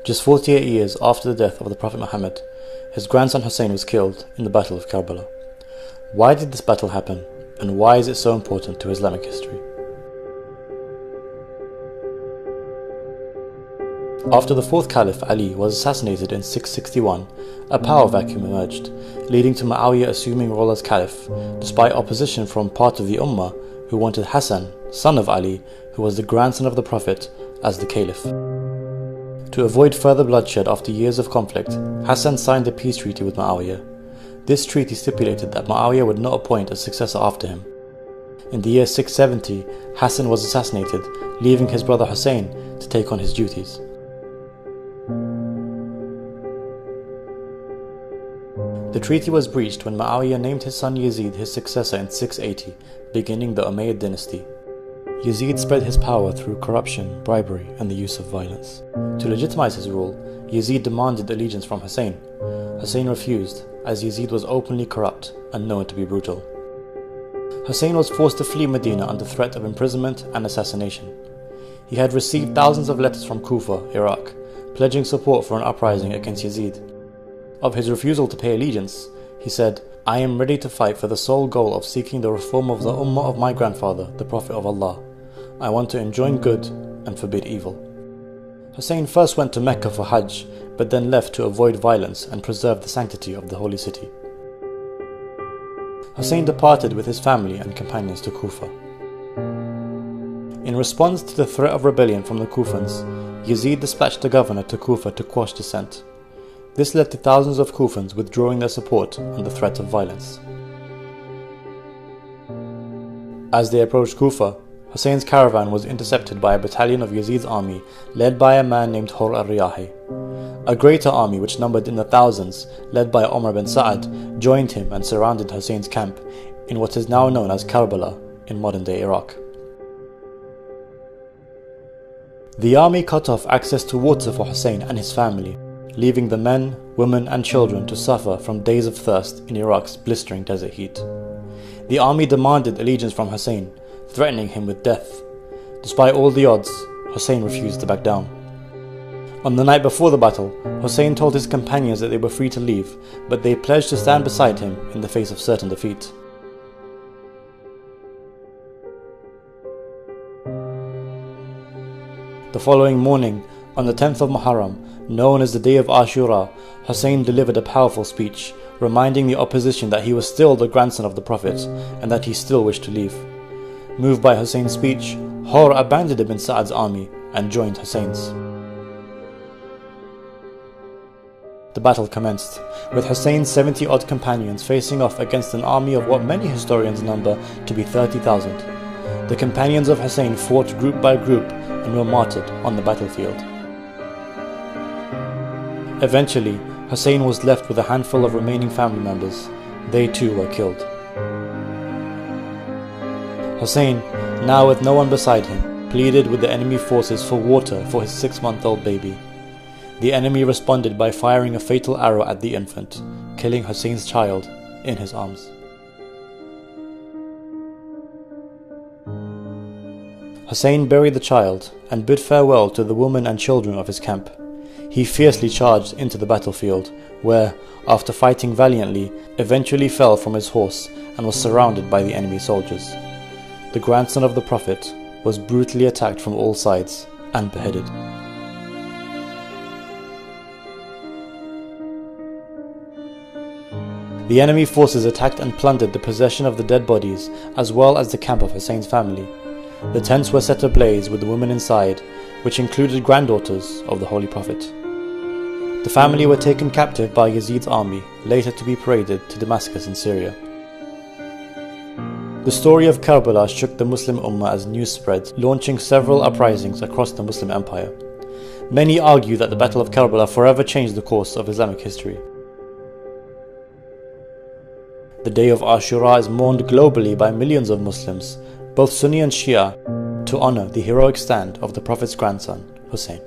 Just 48 years after the death of the Prophet Muhammad, his grandson Hussein was killed in the Battle of Karbala. Why did this battle happen, and why is it so important to Islamic history? After the fourth Caliph Ali was assassinated in 661, a power vacuum emerged, leading to Muawiyah assuming role as Caliph, despite opposition from part of the Ummah who wanted Hassan, son of Ali, who was the grandson of the Prophet, as the Caliph. To avoid further bloodshed after years of conflict, Hassan signed a peace treaty with Muawiyah. This treaty stipulated that Muawiyah would not appoint a successor after him. In the year 670, Hassan was assassinated, leaving his brother Hussein to take on his duties. The treaty was breached when Muawiyah named his son Yazid his successor in 680, beginning the Umayyad dynasty. Yazid spread his power through corruption, bribery, and the use of violence. To legitimize his rule, Yazid demanded allegiance from Hussein. Hussein refused, as Yazid was openly corrupt and known to be brutal. Hussein was forced to flee Medina under threat of imprisonment and assassination. He had received thousands of letters from Kufa, Iraq, pledging support for an uprising against Yazid. Of his refusal to pay allegiance, he said, "I am ready to fight for the sole goal of seeking the reform of the Ummah of my grandfather, the Prophet of Allah. I want to enjoin good and forbid evil." Hussein first went to Mecca for Hajj, but then left to avoid violence and preserve the sanctity of the holy city. Hussein departed with his family and companions to Kufa. In response to the threat of rebellion from the Kufans, Yazid dispatched the governor to Kufa to quash dissent. This led to thousands of Kufans withdrawing their support under threat of violence. As they approached Kufa, Hussein's caravan was intercepted by a battalion of Yazid's army led by a man named Hur al-Riyahi. A greater army which numbered in the thousands, led by Umar bin Sa'ad, joined him and surrounded Hussein's camp in what is now known as Karbala in modern-day Iraq. The army cut off access to water for Hussein and his family, leaving the men, women and children to suffer from days of thirst in Iraq's blistering desert heat. The army demanded allegiance from Hussein, threatening him with death. Despite all the odds, Hussein refused to back down. On the night before the battle, Hussein told his companions that they were free to leave, but they pledged to stand beside him in the face of certain defeat. The following morning, on the 10th of Muharram, known as the day of Ashura, Hussein delivered a powerful speech, reminding the opposition that he was still the grandson of the Prophet and that he still wished to leave. Moved by Hussein's speech, Hur abandoned Ibn Sa'ad's army and joined Hussein's. The battle commenced, with Hussein's 70-odd companions facing off against an army of what many historians number to be 30,000. The companions of Hussein fought group by group and were martyred on the battlefield. Eventually, Hussein was left with a handful of remaining family members. They too were killed. Hussein, now with no one beside him, pleaded with the enemy forces for water for his 6-month-old baby. The enemy responded by firing a fatal arrow at the infant, killing Hussein's child in his arms. Hussein buried the child and bid farewell to the women and children of his camp. He fiercely charged into the battlefield, where, after fighting valiantly, eventually fell from his horse and was surrounded by the enemy soldiers. The grandson of the Prophet was brutally attacked from all sides and beheaded. The enemy forces attacked and plundered the possession of the dead bodies as well as the camp of Hussein's family. The tents were set ablaze with the women inside, which included granddaughters of the Holy Prophet. The family were taken captive by Yazid's army, later to be paraded to Damascus in Syria. The story of Karbala shook the Muslim Ummah as news spread, launching several uprisings across the Muslim empire. Many argue that the Battle of Karbala forever changed the course of Islamic history. The day of Ashura is mourned globally by millions of Muslims, both Sunni and Shia, to honor the heroic stand of the Prophet's grandson, Hussein.